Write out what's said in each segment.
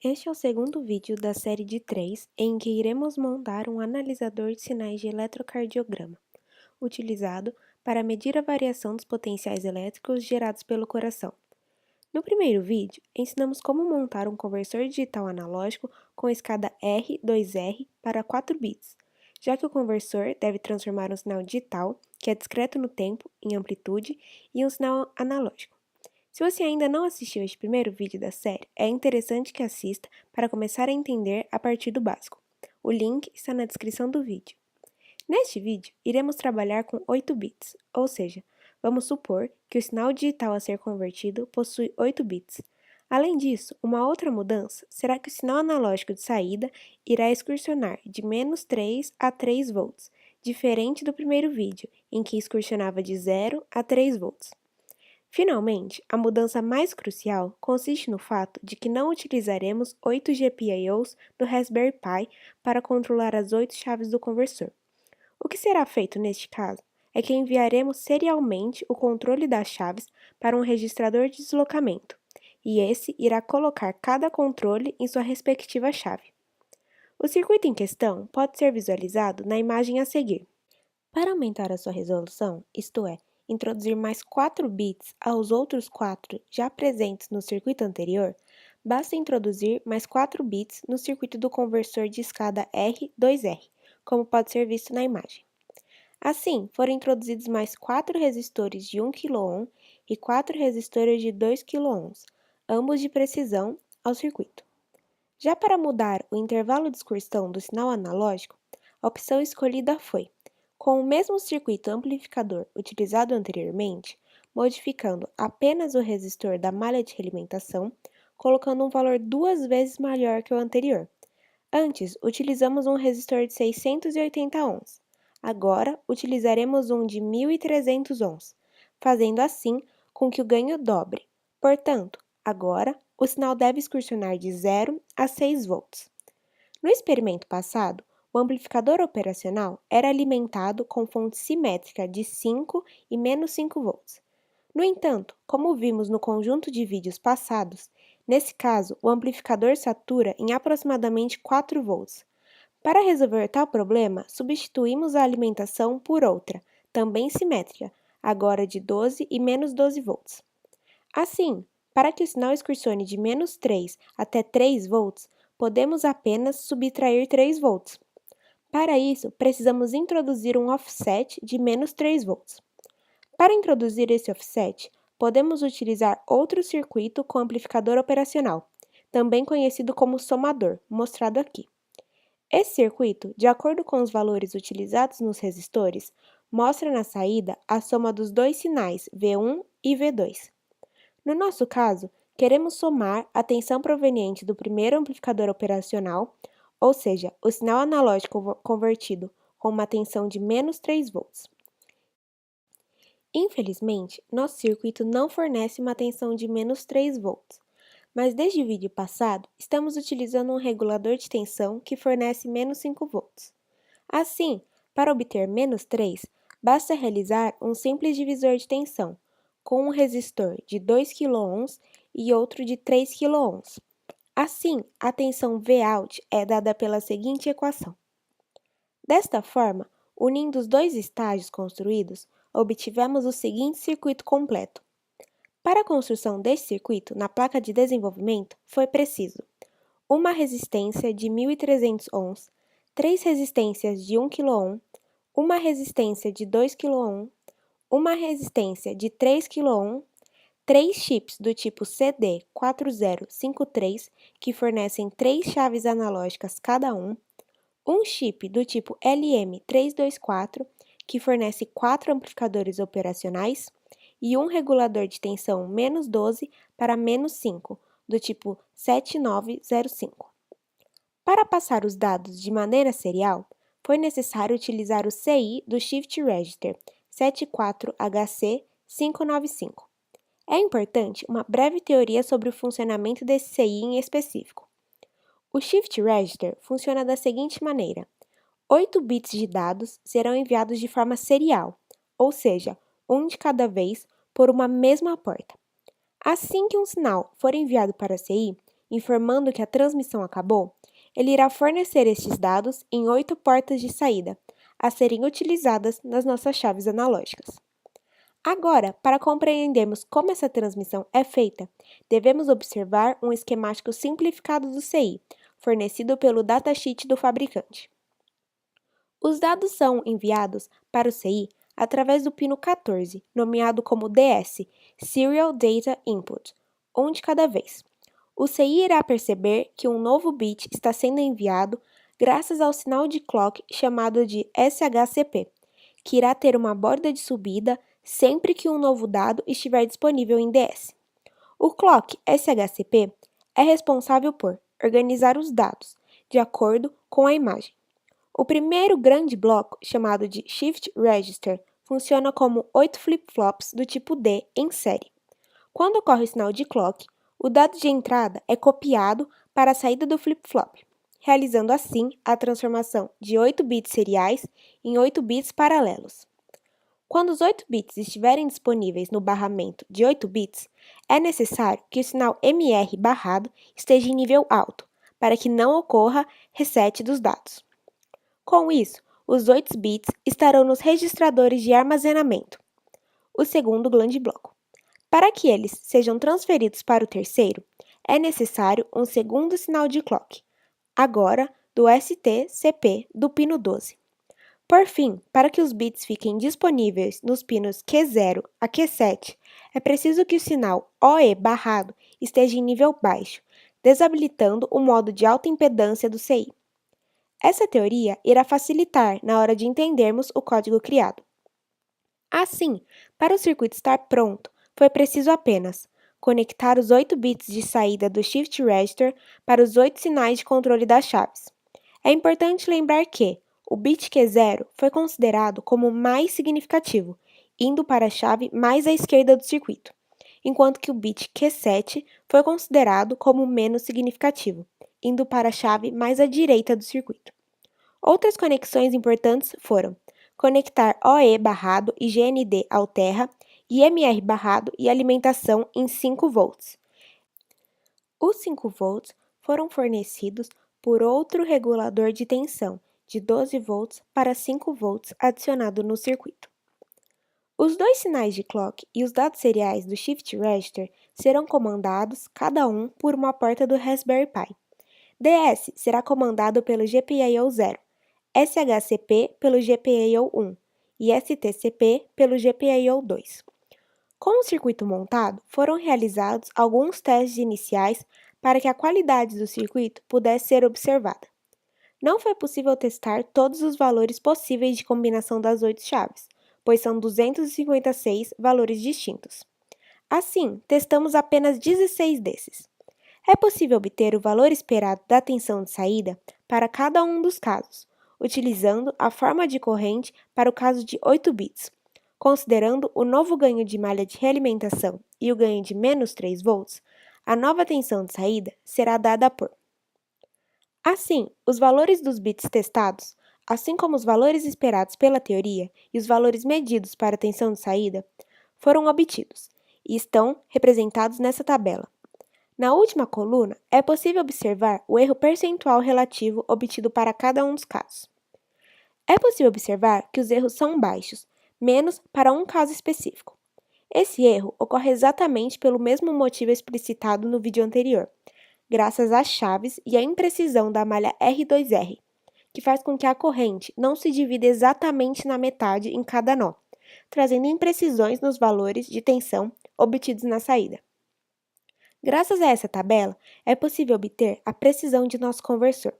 Este é o segundo vídeo da série de 3, em que iremos montar um analisador de sinais de eletrocardiograma, utilizado para medir a variação dos potenciais elétricos gerados pelo coração. No primeiro vídeo, ensinamos como montar um conversor digital analógico com escada R2R para 4 bits, já que o conversor deve transformar um sinal digital, que é discreto no tempo, em amplitude, em um sinal analógico. Se você ainda não assistiu este primeiro vídeo da série, é interessante que assista para começar a entender a partir do básico. O link está na descrição do vídeo. Neste vídeo, iremos trabalhar com 8 bits, ou seja, vamos supor que o sinal digital a ser convertido possui 8 bits. Além disso, uma outra mudança será que o sinal analógico de saída irá excursionar de -3 a 3 volts, diferente do primeiro vídeo, em que excursionava de 0 a 3 volts. Finalmente, a mudança mais crucial consiste no fato de que não utilizaremos 8 GPIOs do Raspberry Pi para controlar as 8 chaves do conversor. O que será feito neste caso é que enviaremos serialmente o controle das chaves para um registrador de deslocamento, e esse irá colocar cada controle em sua respectiva chave. O circuito em questão pode ser visualizado na imagem a seguir. Para aumentar a sua resolução, isto é, introduzir mais 4 bits aos outros 4 já presentes no circuito anterior, basta introduzir mais 4 bits no circuito do conversor de escada R2R, como pode ser visto na imagem. Assim, foram introduzidos mais 4 resistores de 1 kΩ e 4 resistores de 2 kΩ, ambos de precisão, ao circuito. Já para mudar o intervalo de excursão do sinal analógico, a opção escolhida foi: com o mesmo circuito amplificador utilizado anteriormente, modificando apenas o resistor da malha de realimentação, colocando um valor 2 vezes maior que o anterior. Antes, utilizamos um resistor de 680 ohms. Agora, utilizaremos um de 1300 ohms, fazendo assim com que o ganho dobre. Portanto, agora, o sinal deve excursionar de 0 a 6 volts. No experimento passado, o amplificador operacional era alimentado com fonte simétrica de 5 e -5 volts. No entanto, como vimos no conjunto de vídeos passados, nesse caso o amplificador satura em aproximadamente 4 volts. Para resolver tal problema, substituímos a alimentação por outra, também simétrica, agora de 12 e -12 volts. Assim, para que o sinal excursione de -3 até 3 volts, podemos apenas subtrair 3 volts. Para isso, precisamos introduzir um offset de -3 volts. Para introduzir esse offset, podemos utilizar outro circuito com amplificador operacional, também conhecido como somador, mostrado aqui. Esse circuito, de acordo com os valores utilizados nos resistores, mostra na saída a soma dos dois sinais V1 e V2. No nosso caso, queremos somar a tensão proveniente do primeiro amplificador operacional, ou seja, o sinal analógico convertido com uma tensão de -3 volts. Infelizmente, nosso circuito não fornece uma tensão de -3 volts, mas desde o vídeo passado estamos utilizando um regulador de tensão que fornece -5 volts. Assim, para obter -3, basta realizar um simples divisor de tensão, com um resistor de 2 kΩ e outro de 3 kΩ. Assim, a tensão Vout é dada pela seguinte equação. Desta forma, unindo os dois estágios construídos, obtivemos o seguinte circuito completo. Para a construção deste circuito na placa de desenvolvimento, foi preciso uma resistência de 1300 ohms, 3 resistências de 1 kΩ, uma resistência de 2 kΩ, uma resistência de 3 kΩ, 3 chips do tipo CD4053, que fornecem 3 chaves analógicas cada um chip do tipo LM324, que fornece 4 amplificadores operacionais, e um regulador de tensão -12 para -5, do tipo 7905. Para passar os dados de maneira serial, foi necessário utilizar o CI do Shift Register 74HC595. É importante uma breve teoria sobre o funcionamento desse CI em específico. O Shift Register funciona da seguinte maneira: 8 bits de dados serão enviados de forma serial, ou seja, um de cada vez por uma mesma porta. Assim que um sinal for enviado para a CI, informando que a transmissão acabou, ele irá fornecer estes dados em 8 portas de saída, a serem utilizadas nas nossas chaves analógicas. Agora, para compreendermos como essa transmissão é feita, devemos observar um esquemático simplificado do CI, fornecido pelo datasheet do fabricante. Os dados são enviados para o CI através do pino 14, nomeado como DS, Serial Data Input, um de cada vez. O CI irá perceber que um novo bit está sendo enviado graças ao sinal de clock chamado de SHCP, que irá ter uma borda de subida sempre que um novo dado estiver disponível em DS. O clock SHCP é responsável por organizar os dados de acordo com a imagem. O primeiro grande bloco, chamado de Shift Register, funciona como 8 flip-flops do tipo D em série. Quando ocorre o sinal de clock, o dado de entrada é copiado para a saída do flip-flop, realizando assim a transformação de 8 bits seriais em 8 bits paralelos. Quando os 8 bits estiverem disponíveis no barramento de 8 bits, é necessário que o sinal MR barrado esteja em nível alto, para que não ocorra reset dos dados. Com isso, os 8 bits estarão nos registradores de armazenamento, o segundo grande bloco. Para que eles sejam transferidos para o terceiro, é necessário um segundo sinal de clock, agora do STCP do pino 12. Por fim, para que os bits fiquem disponíveis nos pinos Q0 a Q7, é preciso que o sinal OE barrado esteja em nível baixo, desabilitando o modo de alta impedância do CI. Essa teoria irá facilitar na hora de entendermos o código criado. Assim, para o circuito estar pronto, foi preciso apenas conectar os 8 bits de saída do Shift Register para os 8 sinais de controle das chaves. É importante lembrar que o bit Q0 foi considerado como mais significativo, indo para a chave mais à esquerda do circuito, enquanto que o bit Q7 foi considerado como menos significativo, indo para a chave mais à direita do circuito. Outras conexões importantes foram conectar OE barrado e GND ao terra e MR barrado e alimentação em 5 volts. Os 5 volts foram fornecidos por outro regulador de tensão de 12 volts para 5 volts adicionado no circuito. Os dois sinais de clock e os dados seriais do Shift Register serão comandados, cada um, por uma porta do Raspberry Pi. DS será comandado pelo GPIO 0, SHCP pelo GPIO 1 e STCP pelo GPIO 2. Com o circuito montado, foram realizados alguns testes iniciais para que a qualidade do circuito pudesse ser observada. Não foi possível testar todos os valores possíveis de combinação das 8 chaves, pois são 256 valores distintos. Assim, testamos apenas 16 desses. É possível obter o valor esperado da tensão de saída para cada um dos casos, utilizando a forma de corrente para o caso de 8 bits. Considerando o novo ganho de malha de realimentação e o ganho de menos 3 volts, a nova tensão de saída será dada por. Assim, os valores dos bits testados, assim como os valores esperados pela teoria e os valores medidos para a tensão de saída, foram obtidos e estão representados nessa tabela. Na última coluna, é possível observar o erro percentual relativo obtido para cada um dos casos. É possível observar que os erros são baixos, menos para um caso específico. Esse erro ocorre exatamente pelo mesmo motivo explicitado no vídeo anterior, graças às chaves e à imprecisão da malha R2R, que faz com que a corrente não se divida exatamente na metade em cada nó, trazendo imprecisões nos valores de tensão obtidos na saída. Graças a essa tabela, é possível obter a precisão de nosso conversor.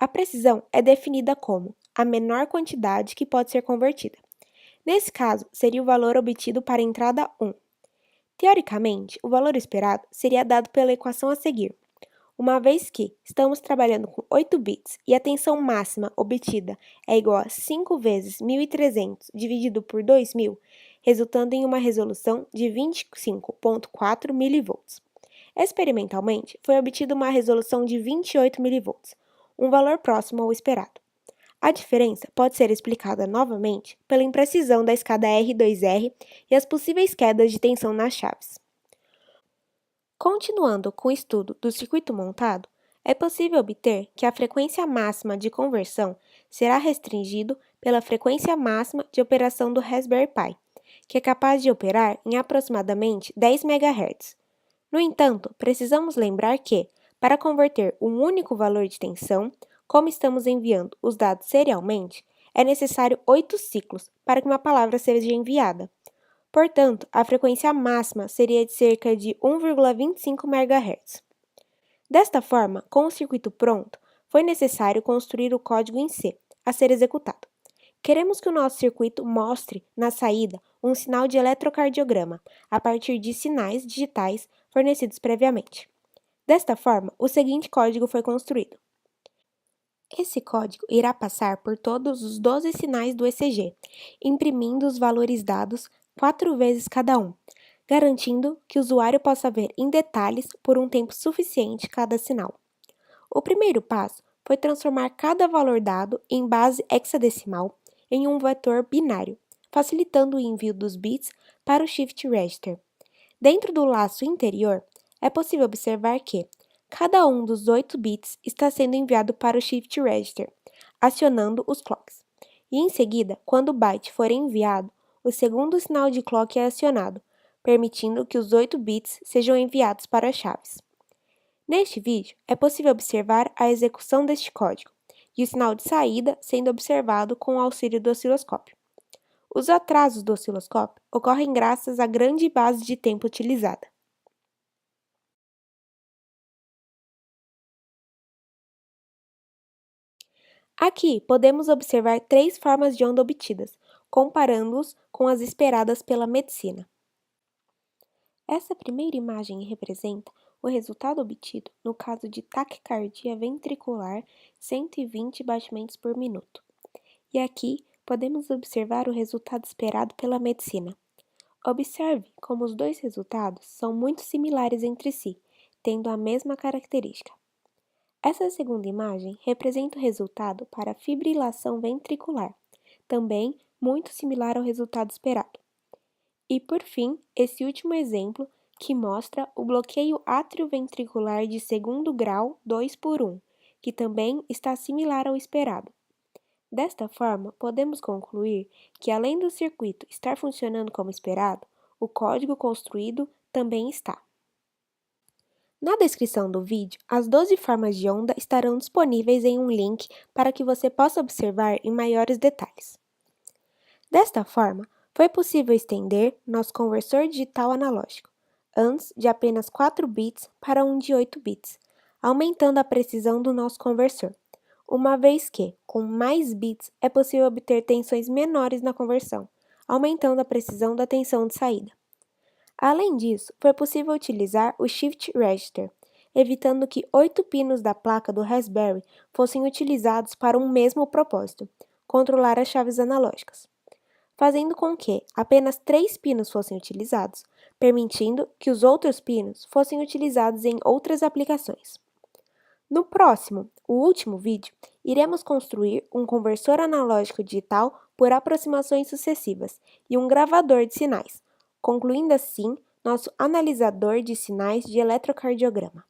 A precisão é definida como a menor quantidade que pode ser convertida. Nesse caso, seria o valor obtido para a entrada 1. Teoricamente, o valor esperado seria dado pela equação a seguir. Uma vez que estamos trabalhando com 8 bits e a tensão máxima obtida é igual a 5 vezes 1300 dividido por 2000, resultando em uma resolução de 25,4 mV. Experimentalmente, foi obtida uma resolução de 28 mV, um valor próximo ao esperado. A diferença pode ser explicada novamente pela imprecisão da escada R2R e as possíveis quedas de tensão nas chaves. Continuando com o estudo do circuito montado, é possível obter que a frequência máxima de conversão será restringido pela frequência máxima de operação do Raspberry Pi, que é capaz de operar em aproximadamente 10 MHz. No entanto, precisamos lembrar que, para converter um único valor de tensão, como estamos enviando os dados serialmente, é necessário 8 ciclos para que uma palavra seja enviada. Portanto, a frequência máxima seria de cerca de 1,25 MHz. Desta forma, com o circuito pronto, foi necessário construir o código em C, a ser executado. Queremos que o nosso circuito mostre, na saída, um sinal de eletrocardiograma, a partir de sinais digitais fornecidos previamente. Desta forma, o seguinte código foi construído. Esse código irá passar por todos os 12 sinais do ECG, imprimindo os valores dados 4 vezes cada um, garantindo que o usuário possa ver em detalhes por um tempo suficiente cada sinal. O primeiro passo foi transformar cada valor dado em base hexadecimal em um vetor binário, facilitando o envio dos bits para o Shift Register. Dentro do laço interior, é possível observar que cada um dos 8 bits está sendo enviado para o Shift Register, acionando os clocks. E em seguida, quando o byte for enviado, o segundo sinal de clock é acionado, permitindo que os 8 bits sejam enviados para as chaves. Neste vídeo, é possível observar a execução deste código e o sinal de saída sendo observado com o auxílio do osciloscópio. Os atrasos do osciloscópio ocorrem graças à grande base de tempo utilizada. Aqui podemos observar 3 formas de onda obtidas, comparando-os com as esperadas pela medicina. Essa primeira imagem representa o resultado obtido no caso de taquicardia ventricular 120 batimentos por minuto. E aqui podemos observar o resultado esperado pela medicina. Observe como os dois resultados são muito similares entre si, tendo a mesma característica. Essa segunda imagem representa o resultado para a fibrilação ventricular, também muito similar ao resultado esperado. E por fim, esse último exemplo que mostra o bloqueio atrioventricular de segundo grau 2/1, que também está similar ao esperado. Desta forma, podemos concluir que, além do circuito estar funcionando como esperado, o código construído também está. Na descrição do vídeo, as 12 formas de onda estarão disponíveis em um link para que você possa observar em maiores detalhes. Desta forma, foi possível estender nosso conversor digital analógico, antes de apenas 4 bits para um de 8 bits, aumentando a precisão do nosso conversor, uma vez que, com mais bits, é possível obter tensões menores na conversão, aumentando a precisão da tensão de saída. Além disso, foi possível utilizar o Shift Register, evitando que 8 pinos da placa do Raspberry fossem utilizados para um mesmo propósito, controlar as chaves analógicas, fazendo com que apenas 3 pinos fossem utilizados, permitindo que os outros pinos fossem utilizados em outras aplicações. No próximo, o último vídeo, iremos construir um conversor analógico digital por aproximações sucessivas e um gravador de sinais, concluindo assim nosso analisador de sinais de eletrocardiograma.